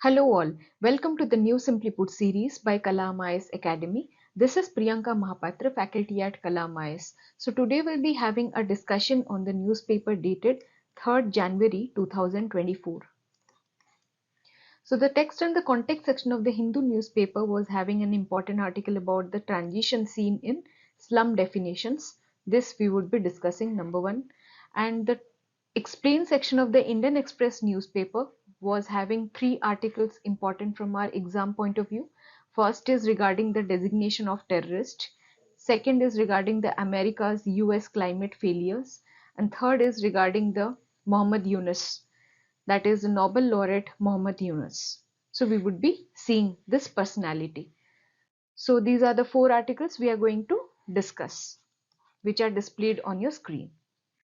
Hello all, welcome to the new Simply Put series by Kalamais Academy. This is Priyanka Mahapatra, faculty at Kalamais. So today we'll be having a discussion on the newspaper dated 3rd January 2024. So the text and the context section of the Hindu newspaper was having an important article about the transition scene in slum definitions. This we would be discussing, number one. And the explain section of the Indian Express newspaper was having 3 articles important from our exam point of view. First is regarding the designation of terrorist. Second is regarding the America's US climate failures. And third is regarding the Muhammad Yunus, that is the Nobel laureate Muhammad Yunus. So we would be seeing this personality. So these are the 4 articles we are going to discuss, which are displayed on your screen.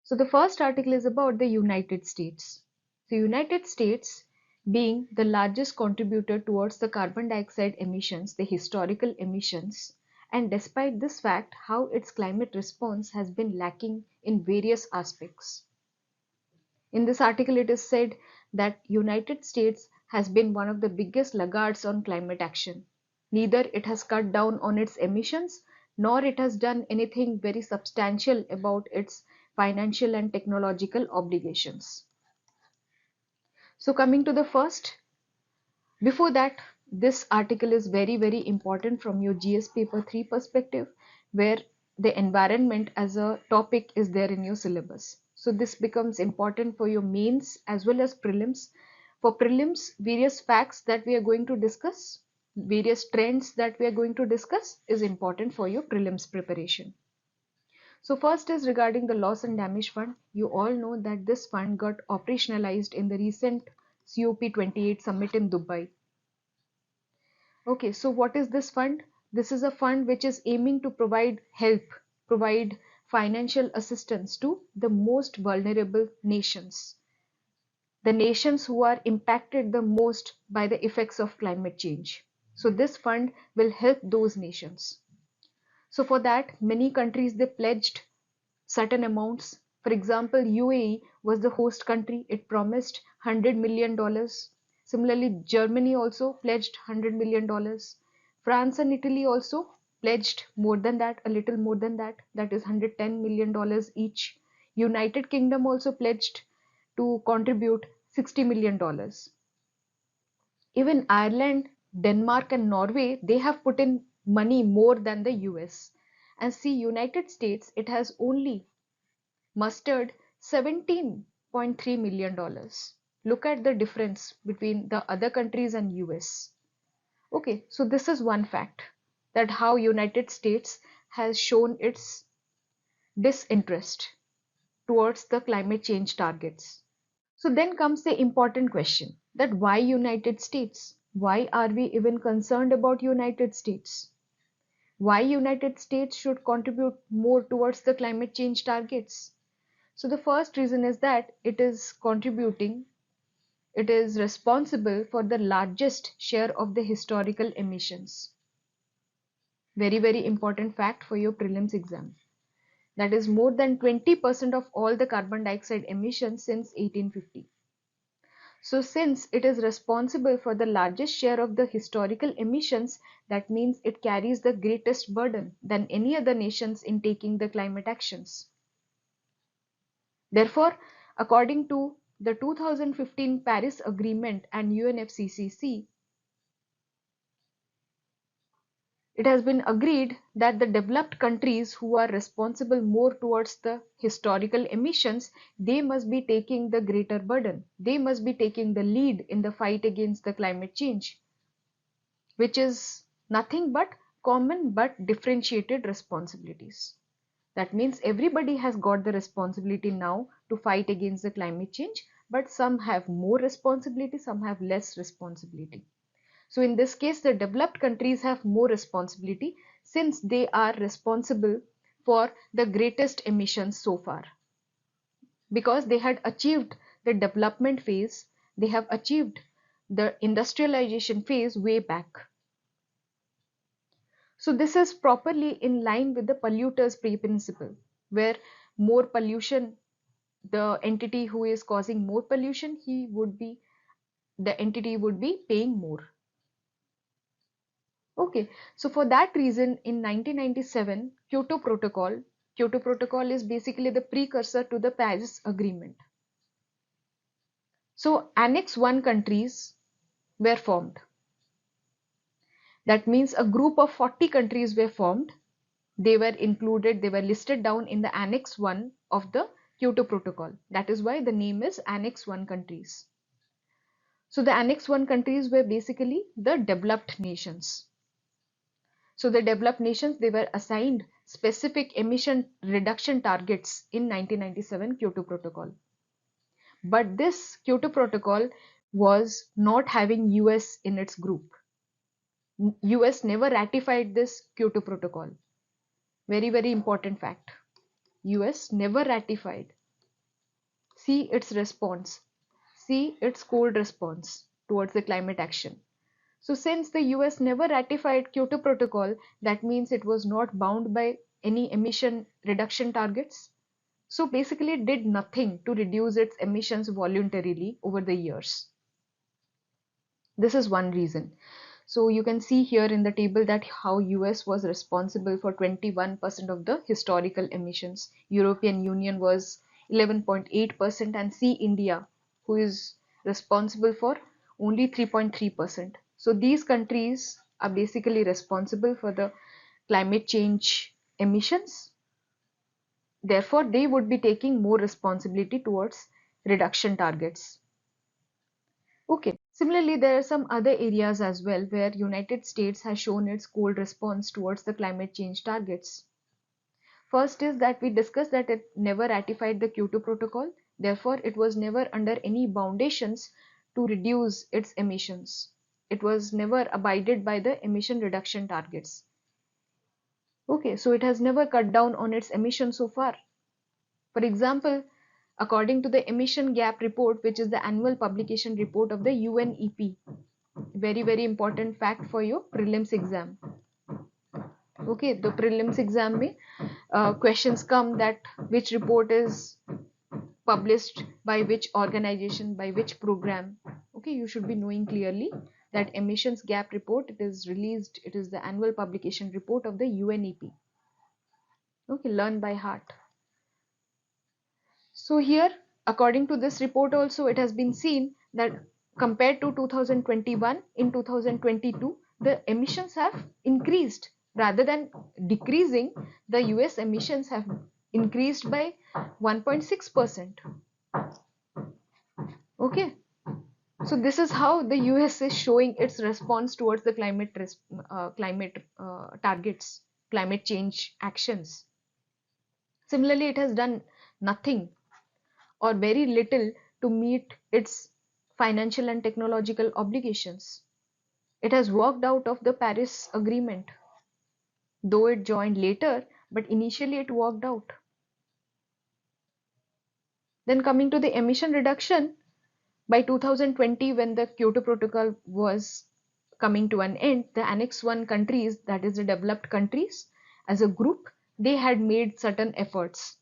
So the first article is about the United States. The United States, being the largest contributor towards the carbon dioxide emissions, the historical emissions, and despite this fact, how its climate response has been lacking in various aspects. In this article, it is said that United States has been one of the biggest laggards on climate action. Neither it has cut down on its emissions, nor it has done anything very substantial about its financial and technological obligations. So coming to the first, before that, this article is very important from your GS paper 3 perspective, where the environment as a topic is there in your syllabus. So this becomes important for your mains as well as prelims. For prelims, various facts that we are going to discuss, various trends that we are going to discuss is important for your prelims preparation. So first is regarding the loss and damage fund. You all know that this fund got operationalized in the recent COP28 summit in Dubai. Okay, so what is this fund? This is a fund which is aiming to provide help, provide financial assistance to the most vulnerable nations, the nations who are impacted the most by the effects of climate change. So this fund will help those nations. So for that, many countries they pledged certain amounts. For example, UAE was the host country. It promised $100 million. Similarly, Germany also pledged $100 million. France and Italy also pledged more than that, a little more than that, that is $110 million each. United Kingdom also pledged to contribute $60 million. Even Ireland, Denmark and Norway, they have put in money more than the US. And see, United States, it has only mustered $17.3 million. Look at the difference between the other countries and US. Okay, so this is one fact, that how United States has shown its disinterest towards the climate change targets. So then comes the important question, that why United States? Why are we even concerned about United States? Why United States should contribute more towards the climate change targets? So the first reason is that it is responsible for the largest share of the historical emissions. Very important fact for your prelims exam. That is more than 20% of all the carbon dioxide emissions since 1850. So since it is responsible for the largest share of the historical emissions, that means it carries the greatest burden than any other nations in taking the climate actions. Therefore, according to the 2015 Paris Agreement and UNFCCC, it has been agreed that the developed countries who are responsible more towards the historical emissions, they must be taking the greater burden. They must be taking the lead in the fight against the climate change, which is nothing but common but differentiated responsibilities. That means everybody has got the responsibility now to fight against the climate change, but some have more responsibility, some have less responsibility. So in this case, the developed countries have more responsibility since they are responsible for the greatest emissions so far, because they had achieved the development phase, they have achieved the industrialization phase way back. So this is properly in line with the polluter's principle, where more pollution, the entity who is causing more pollution, the entity would be paying more. Okay, so for that reason, in 1997, Kyoto Protocol is basically the precursor to the Paris Agreement. So Annex 1 countries were formed. That means a group of 40 countries were formed. They were listed down in the Annex 1 of the Kyoto Protocol. That is why the name is Annex 1 countries. So the Annex 1 countries were basically the developed nations. So the developed nations, they were assigned specific emission reduction targets in 1997 Kyoto Protocol. But this Kyoto Protocol was not having US in its group. US never ratified this Kyoto Protocol. Very, very important fact. US never ratified. See its response. See its cold response towards the climate action. So since the US never ratified Kyoto Protocol, that means it was not bound by any emission reduction targets. So basically it did nothing to reduce its emissions voluntarily over the years. This is one reason. So you can see here in the table that how US was responsible for 21% of the historical emissions. European Union was 11.8% and see India, who is responsible for only 3.3%. So these countries are basically responsible for the climate change emissions. Therefore, they would be taking more responsibility towards reduction targets. Okay. Similarly, there are some other areas as well where United States has shown its cold response towards the climate change targets. First is that we discussed that it never ratified the Kyoto Protocol. Therefore, it was never under any foundations to reduce its emissions. It was never abided by the emission reduction targets. Okay, so it has never cut down on its emissions so far. For example, according to the emission gap report, which is the annual publication report of the UNEP, very, very important fact for your prelims exam. Okay, the prelims exam mein questions come that which report is published by which organization, by which program. Okay, you should be knowing clearly that emissions gap report, it is released, it is the annual publication report of the UNEP. Okay, learn by heart. So here, according to this report also, it has been seen that compared to 2021, in 2022, the emissions have increased rather than decreasing. The US emissions have increased by 1.6%. Okay. So this is how the US is showing its response towards the climate targets, climate change actions. Similarly, it has done nothing or very little to meet its financial and technological obligations. It has walked out of the Paris Agreement, though it joined later, but initially it walked out. Then coming to the emission reduction, by 2020, when the Kyoto Protocol was coming to an end, the Annex 1 countries, that is the developed countries, as a group, they had made certain efforts.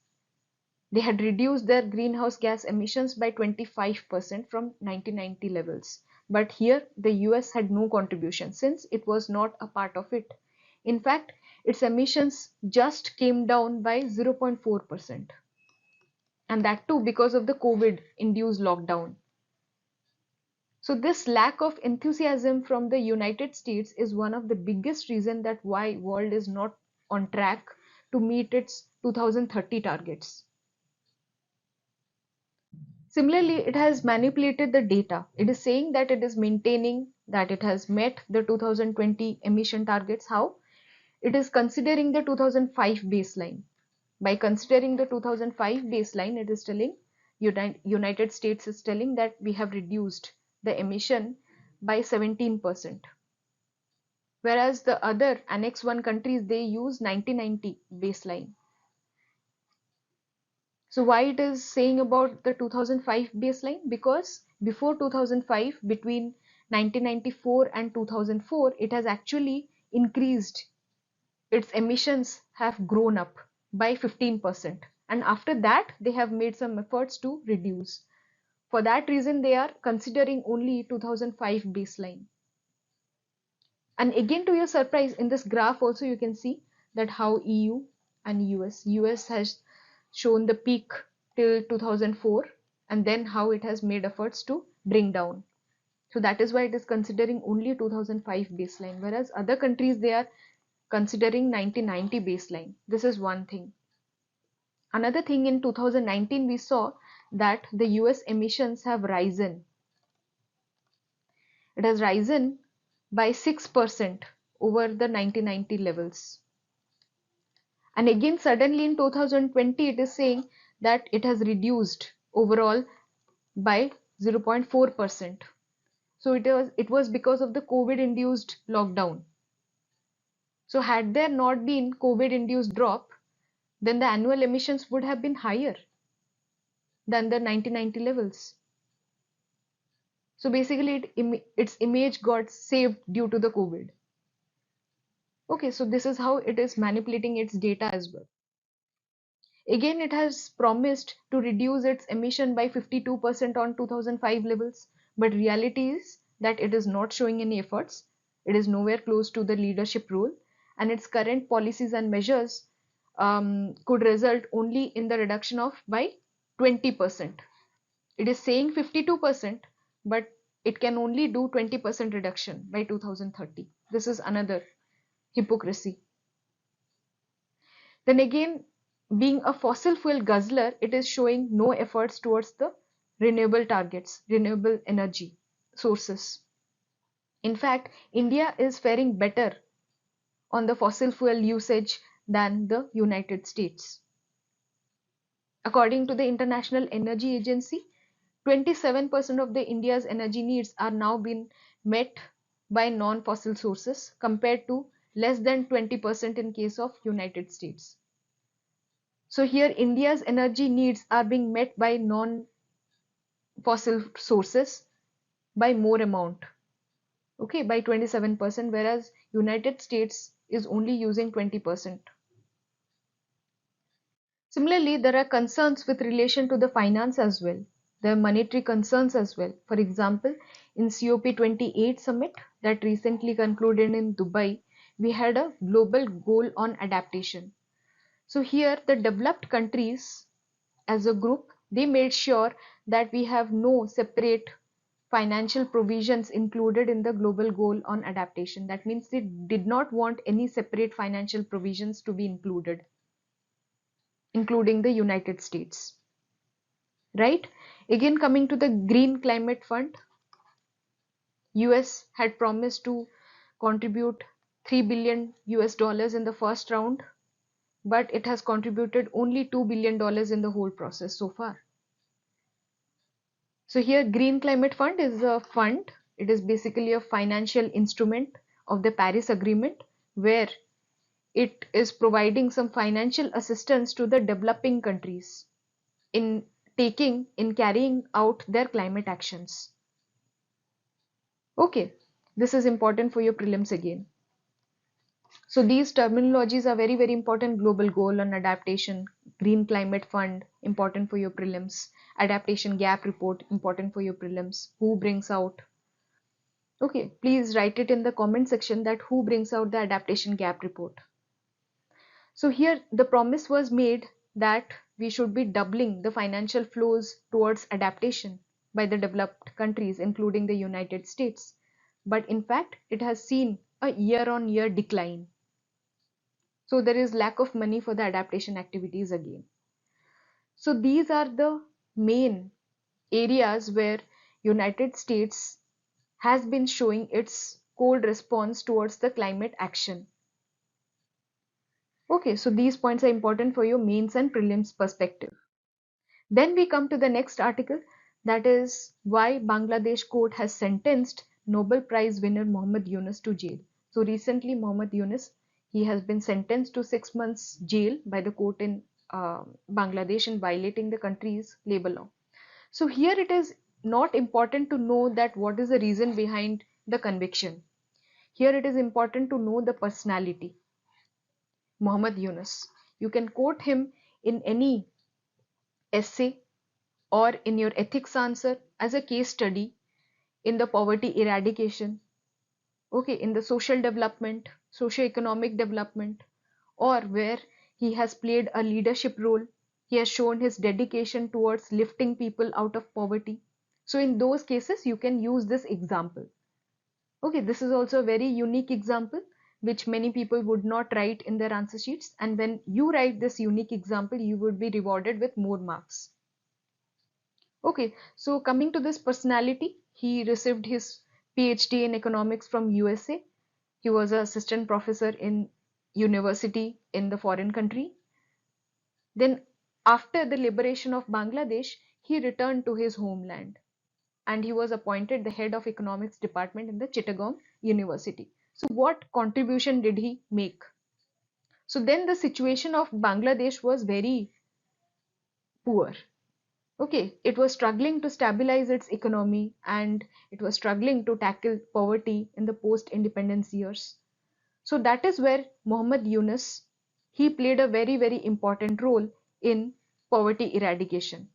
They had reduced their greenhouse gas emissions by 25% from 1990 levels. But here the US had no contribution since it was not a part of it. In fact, its emissions just came down by 0.4%. And that too because of the COVID-induced lockdown. So this lack of enthusiasm from the United States is one of the biggest reasons that why world is not on track to meet its 2030 targets. Similarly, it has manipulated the data. It is saying that it is maintaining that it has met the 2020 emission targets. How? It is considering the 2005 baseline. By considering the 2005 baseline, it is telling United States is telling that we have reduced the emission by 17%, whereas the other Annex 1 countries, they use 1990 baseline. So why it is saying about the 2005 baseline? Because before 2005, between 1994 and 2004, it has actually increased. Its emissions have grown up by 15%. And after that, they have made some efforts to reduce. For that reason, they are considering only 2005 baseline. And again, to your surprise, in this graph also you can see that how EU and US has shown the peak till 2004, and then how it has made efforts to bring down. So that is why it is considering only 2005 baseline, whereas other countries, they are considering 1990 baseline. This is one thing. Another thing, in 2019 we saw that the US emissions have risen. It has risen by 6% over the 1990 levels. And again, suddenly in 2020, it is saying that it has reduced overall by 0.4%. So it was because of the COVID-induced lockdown. So had there not been COVID-induced drop, then the annual emissions would have been higher than the 1990 levels. So basically, its image got saved due to the COVID. Okay, so this is how it is manipulating its data as well. Again, it has promised to reduce its emission by 52% on 2005 levels, but reality is that it is not showing any efforts. It is nowhere close to the leadership role, and its current policies and measures could result only in the reduction of by 20%. It is saying 52%, but it can only do 20% reduction by 2030. This is another hypocrisy. Then again, being a fossil fuel guzzler, it is showing no efforts towards the renewable targets, renewable energy sources. In fact, India is faring better on the fossil fuel usage than the United States. According to the International Energy Agency, 27% of the India's energy needs are now being met by non-fossil sources, compared to less than 20% in case of United States. So here India's energy needs are being met by non-fossil sources by more amount, okay, by 27%, whereas United States is only using 20%. Similarly, there are concerns with relation to the finance as well. There are monetary concerns as well. For example, in COP28 summit that recently concluded in Dubai, we had a global goal on adaptation. So here the developed countries as a group, they made sure that we have no separate financial provisions included in the global goal on adaptation. That means they did not want any separate financial provisions to be included, including the United States. Right? Again, coming to the Green Climate Fund, US had promised to contribute 3 billion US dollars in the first round, but it has contributed only $2 billion in the whole process so far. So here Green Climate Fund is a fund. It is basically a financial instrument of the Paris Agreement, where it is providing some financial assistance to the developing countries in carrying out their climate actions. Okay, this is important for your prelims again. So these terminologies are very, very important. Global goal on adaptation, Green Climate Fund, important for your prelims. Adaptation gap report, important for your prelims. Who brings out? Okay, please write it in the comment section that who brings out the adaptation gap report. So here the promise was made that we should be doubling the financial flows towards adaptation by the developed countries, including the United States. But in fact, it has seen a year-on-year decline. So there is lack of money for the adaptation activities again. So these are the main areas where United States has been showing its cold response towards the climate action. Okay, so these points are important for your mains and prelims perspective. Then we come to the next article, that is why Bangladesh court has sentenced Nobel Prize winner Mohammad Yunus to jail. So recently Mohammad Yunus, he has been sentenced to 6 months jail by the court in Bangladesh in violating the country's labor law. So here it is not important to know that what is the reason behind the conviction. Here it is important to know the personality, Mohammad Yunus. You can quote him in any essay or in your ethics answer as a case study in the poverty eradication, okay, in the social development, socio-economic development, or where he has played a leadership role. He has shown his dedication towards lifting people out of poverty. So in those cases, you can use this example. Okay, this is also a very unique example which many people would not write in their answer sheets. And when you write this unique example, you would be rewarded with more marks. Okay, so coming to this personality, he received his PhD in economics from USA. He was an assistant professor in university in the foreign country. Then after the liberation of Bangladesh, he returned to his homeland and he was appointed the head of economics department in the Chittagong University. So what contribution did he make? So then the situation of Bangladesh was very poor. Okay, it was struggling to stabilize its economy and it was struggling to tackle poverty in the post-independence years. So that is where Mohammad Yunus, he played a very, very important role in poverty eradication.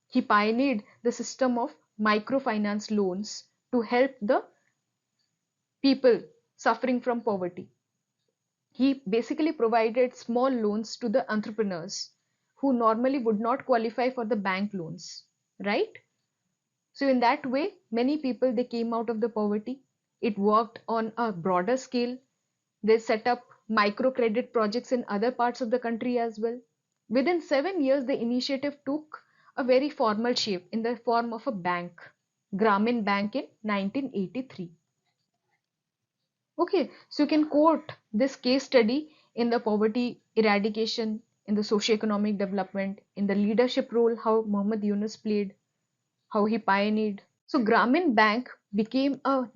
He pioneered the system of microfinance loans to help the people suffering from poverty. He basically provided small loans to the entrepreneurs who normally would not qualify for the bank loans, right? So in that way, many people they came out of the poverty. It worked on a broader scale. They set up microcredit projects in other parts of the country as well. Within 7 years, the initiative took a very formal shape in the form of a bank, Grameen Bank in 1983. Okay, so you can quote this case study in the poverty eradication, in the socio-economic development, in the leadership role, how Mohammad Yunus played, how he pioneered. So Grameen Bank became a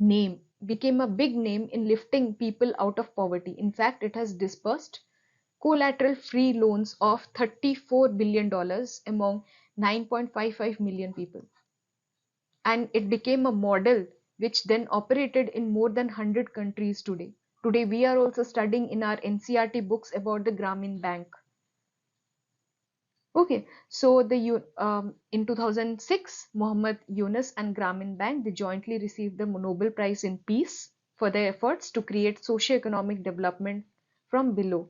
big name in lifting people out of poverty. In fact, it has disbursed collateral-free loans of $34 billion among 9.55 million people. And it became a model which then operated in more than 100 countries today. Today, we are also studying in our NCERT books about the Grameen Bank. Okay, so in 2006, Mohammad Yunus and Grameen Bank they jointly received the Nobel Prize in Peace for their efforts to create socio-economic development from below,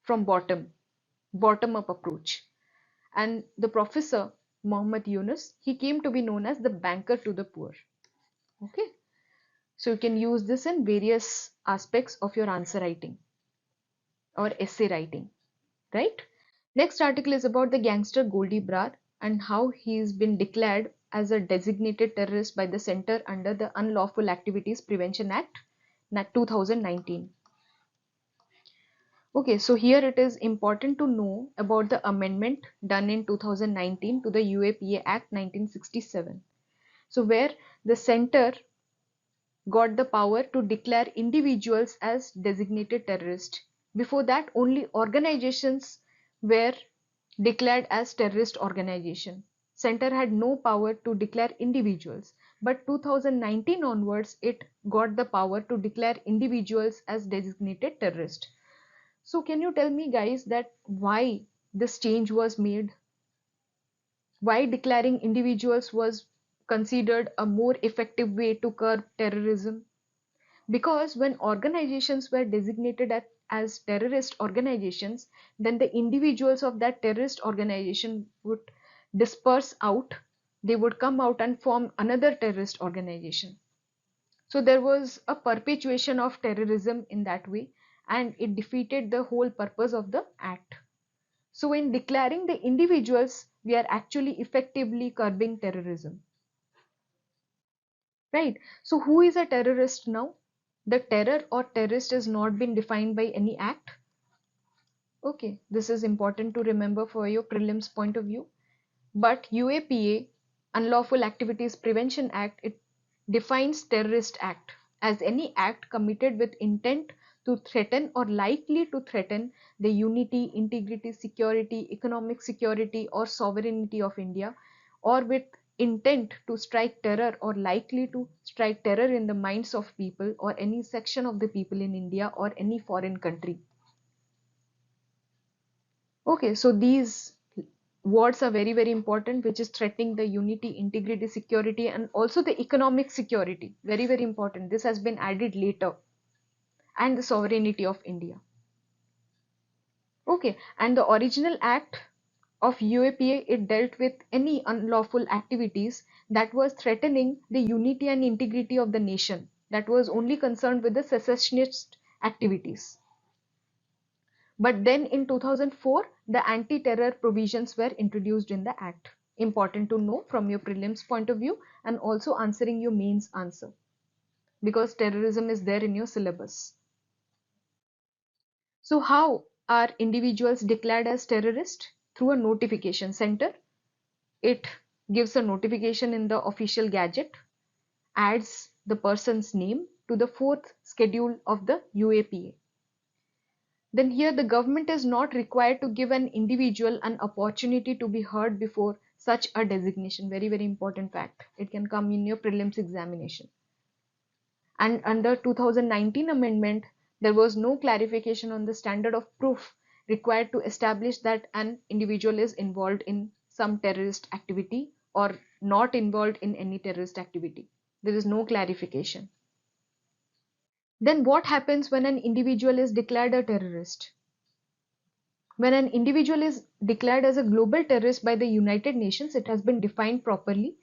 from bottom-up approach. And the professor Mohammad Yunus, he came to be known as the banker to the poor. Okay, so you can use this in various aspects of your answer writing or essay writing, right? Next article is about the gangster Goldie Brar and how he's been declared as a designated terrorist by the center under the Unlawful Activities Prevention Act 2019. Okay, so here it is important to know about the amendment done in 2019 to the UAPA Act 1967. So where the center got the power to declare individuals as designated terrorists. Before that, only organizations were declared as terrorist organization. Center had no power to declare individuals, but 2019 onwards, it got the power to declare individuals as designated terrorist. So can you tell me guys that why this change was made? Why declaring individuals was considered a more effective way to curb terrorism? Because when organizations were designated as terrorist organizations, then the individuals of that terrorist organization would disperse out, they would come out and form another terrorist organization. So there was a perpetuation of terrorism in that way, and it defeated the whole purpose of the act. So in declaring the individuals, we are actually effectively curbing terrorism. Right. So who is a terrorist now? The terror or terrorist has not been defined by any act. Okay, this is important to remember for your prelims point of view. But UAPA, Unlawful Activities Prevention Act, it defines terrorist act as any act committed with intent to threaten or likely to threaten the unity, integrity, security, economic security or sovereignty of India, or with intent to strike terror or likely to strike terror in the minds of people or any section of the people in India or any foreign country. Okay, so these words are very, very important, which is threatening the unity, integrity, security, and also the economic security. Very, very important. This has been added later, and the sovereignty of India. Okay, and the original act of UAPA, it dealt with any unlawful activities that was threatening the unity and integrity of the nation. That was only concerned with the secessionist activities. But then in 2004, the anti-terror provisions were introduced in the Act. Important to know from your prelims point of view and also answering your mains answer, because terrorism is there in your syllabus. So how are individuals declared as terrorist? Through a notification center. It gives a notification in the official gazette, adds the person's name to the fourth schedule of the UAPA. Then here the government is not required to give an individual an opportunity to be heard before such a designation. Very, very important fact. It can come in your prelims examination. And under 2019 amendment, there was no clarification on the standard of proof required to establish that an individual is involved in some terrorist activity or not involved in any terrorist activity. There is no clarification. Then what happens when an individual is declared a terrorist? When an individual is declared as a global terrorist by the United Nations, it has been defined properly.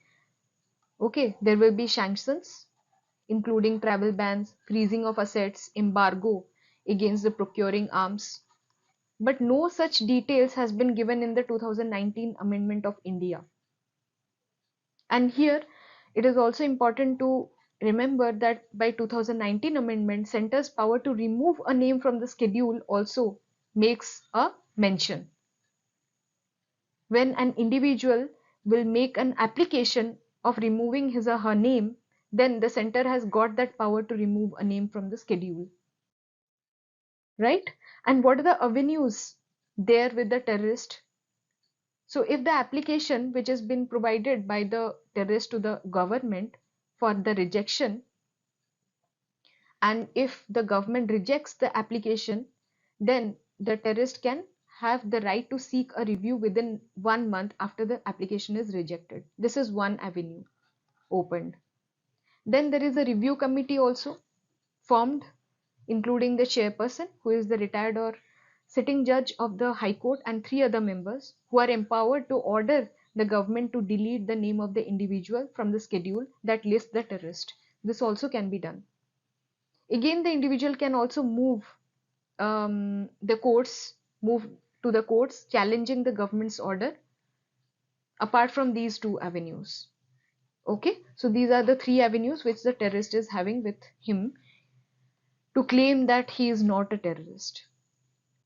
Okay, there will be sanctions, including travel bans, freezing of assets, embargo against the procuring arms. But no such details has been given in the 2019 Amendment of India. And here, it is also important to remember that by 2019 amendment, center's power to remove a name from the schedule also makes a mention. When an individual will make an application of removing his or her name, then the center has got that power to remove a name from the schedule, right? And what are the avenues there with the terrorist? So if the application which has been provided by the terrorist to the government for the rejection, and if the government rejects the application, then the terrorist can have the right to seek a review within 1 month after the application is rejected. This is one avenue opened. Then there is a review committee also formed, including the chairperson, who is the retired or sitting judge of the High Court, and three other members who are empowered to order the government to delete the name of the individual from the schedule that lists the terrorist. This also can be done. Again, the individual can also the courts, move to the courts challenging the government's order apart from these two avenues. Okay, so these are the three avenues which the terrorist is having with him to claim that he is not a terrorist.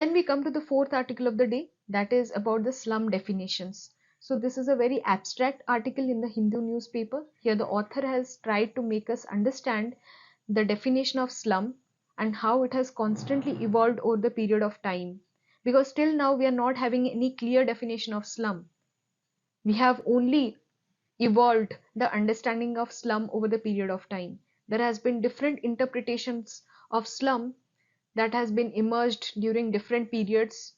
Then we come to the fourth article of the day, that is about the slum definitions. So this is a very abstract article in the Hindu newspaper. Here the author has tried to make us understand the definition of slum and how it has constantly evolved over the period of time. Because till now we are not having any clear definition of slum. We have only evolved the understanding of slum over the period of time. There has been different interpretations of slum that has been emerged during different periods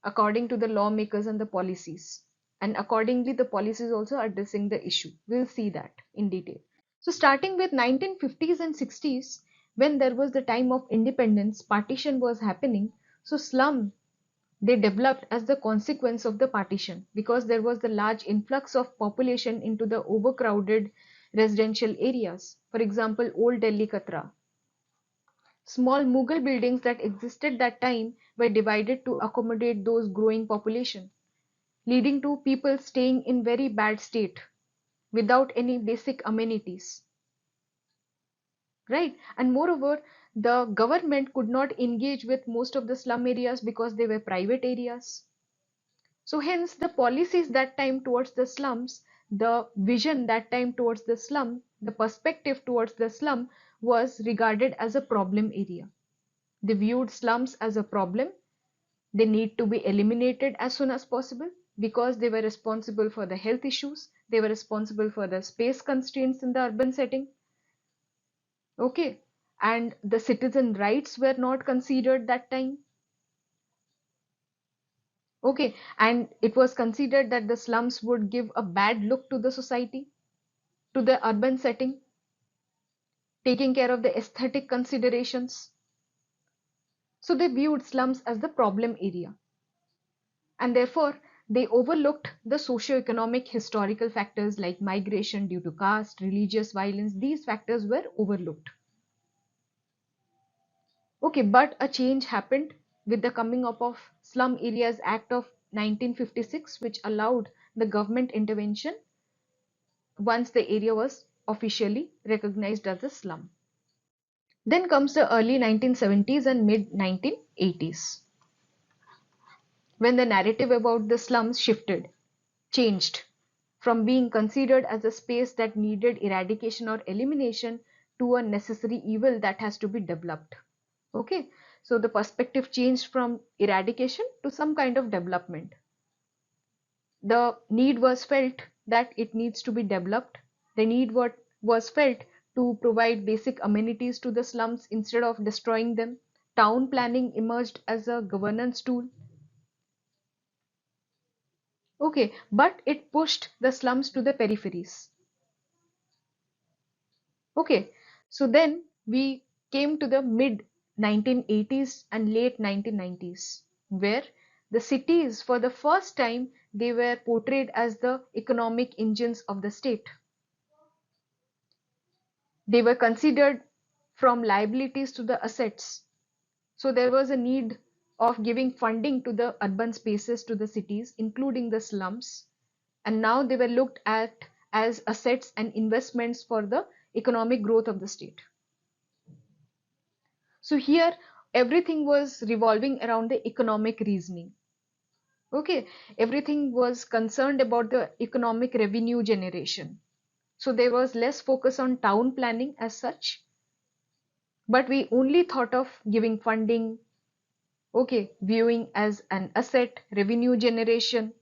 according to the lawmakers and the policies. And accordingly, the policies also addressing the issue. We'll see that in detail. So starting with 1950s and 60s, when there was the time of independence, partition was happening. So slum, they developed as the consequence of the partition because there was the large influx of population into the overcrowded residential areas. For example, Old Delhi Katra. Small Mughal buildings that existed that time were divided to accommodate those growing population, leading to people staying in very bad state without any basic amenities. Right? And moreover, the government could not engage with most of the slum areas because they were private areas. So hence the policies that time towards the slums, the vision that time towards the slum, the perspective towards the slum was regarded as a problem area. They viewed slums as a problem. They need to be eliminated as soon as possible because they were responsible for the health issues. They were responsible for the space constraints in the urban setting. Okay. And the citizen rights were not considered that time. Okay. And it was considered that the slums would give a bad look to the society, to the urban setting, taking care of the aesthetic considerations. So they viewed slums as the problem area. And therefore, they overlooked the socio-economic historical factors like migration due to caste, religious violence. These factors were overlooked. Okay, but a change happened with the coming up of Slum Areas Act of 1956, which allowed the government intervention once the area was officially recognized as a slum. Then comes the early 1970s and mid 1980s, when the narrative about the slums changed from being considered as a space that needed eradication or elimination to a necessary evil that has to be developed. Okay, so the perspective changed from eradication to some kind of development. The need was felt that it needs to be developed. The need what was felt to provide basic amenities to the slums instead of destroying them. Town planning emerged as a governance tool. Okay, but it pushed the slums to the peripheries. Okay, so then we came to the mid 1980s and late 1990s, where the cities, for the first time, they were portrayed as the economic engines of the state. They were considered from liabilities to the assets. So there was a need of giving funding to the urban spaces, to the cities, including the slums. And now they were looked at as assets and investments for the economic growth of the state. So here everything was revolving around the economic reasoning. Okay, everything was concerned about the economic revenue generation. So there was less focus on town planning as such, but we only thought of giving funding, okay, viewing as an asset, revenue generation,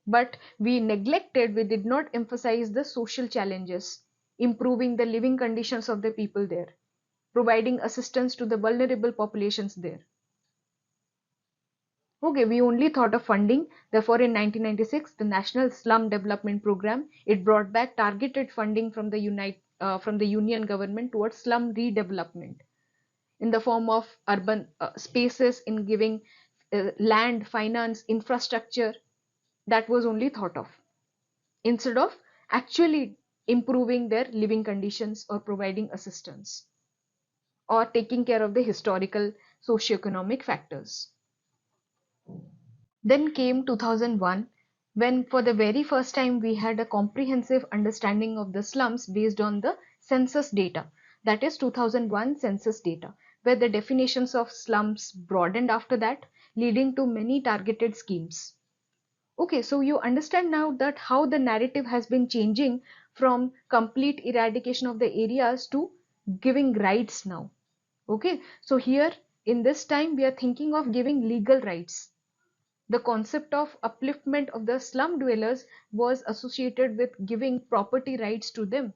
but we did not emphasize the social challenges, improving the living conditions of the people there, providing assistance to the vulnerable populations there. Okay, we only thought of funding. Therefore, in 1996, the National Slum Development Program, it brought back targeted funding from the union government towards slum redevelopment in the form of urban spaces, in giving land, finance, infrastructure. That was only thought of instead of actually improving their living conditions or providing assistance or taking care of the historical socio-economic factors. Then came 2001, when for the very first time we had a comprehensive understanding of the slums based on the census data. That is 2001 census data, where the definitions of slums broadened after that, leading to many targeted schemes. Okay, so you understand now that how the narrative has been changing from complete eradication of the areas to giving rights now. Okay, so here in this time we are thinking of giving legal rights. The concept of upliftment of the slum dwellers was associated with giving property rights to them.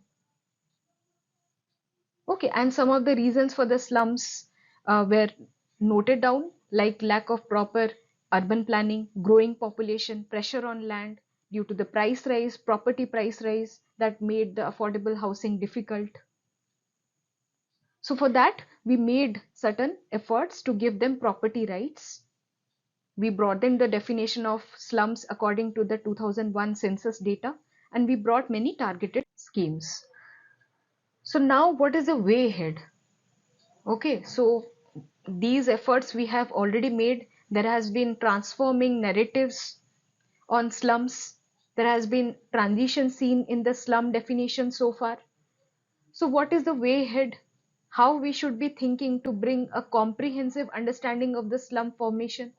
Okay, and some of the reasons for the slums were noted down, like lack of proper urban planning, growing population, pressure on land due to the price rise, property price rise that made the affordable housing difficult. So for that, we made certain efforts to give them property rights. We broadened the definition of slums according to the 2001 census data, and we brought many targeted schemes. So now what is the way ahead? Okay, so these efforts we have already made. There has been transforming narratives on slums. There has been transition seen in the slum definition so far. So what is the way ahead? How we should be thinking to bring a comprehensive understanding of the slum formation?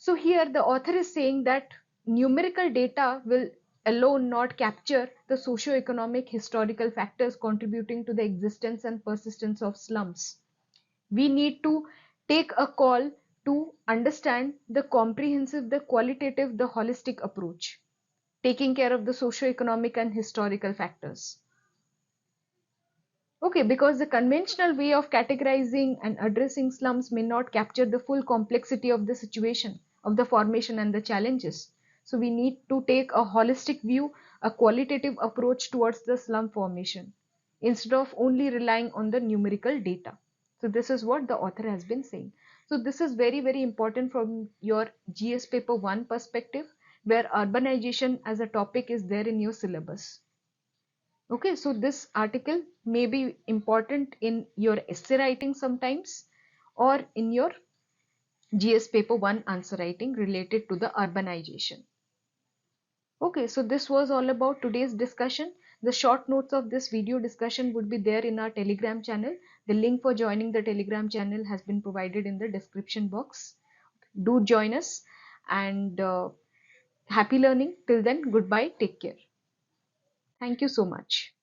So here the author is saying that numerical data will alone not capture the socio-economic historical factors contributing to the existence and persistence of slums. We need to take a call to understand the comprehensive, the qualitative, the holistic approach, taking care of the socio-economic and historical factors. Okay, because the conventional way of categorizing and addressing slums may not capture the full complexity of the situation, of the formation and the challenges. So we need to take a holistic view, a qualitative approach towards the slum formation, instead of only relying on the numerical data. So this is what the author has been saying. So this is very, very important from your GS paper 1 perspective, where urbanization as a topic is there in your syllabus. Okay, so this article may be important in your essay writing sometimes, or in your GS paper 1 answer writing related to the urbanization. Okay, so this was all about today's discussion. The short notes of this video discussion would be there in our Telegram channel. The link for joining the Telegram channel has been provided in the description box. Do join us, and happy learning. Till then, goodbye. Take care. Thank you so much.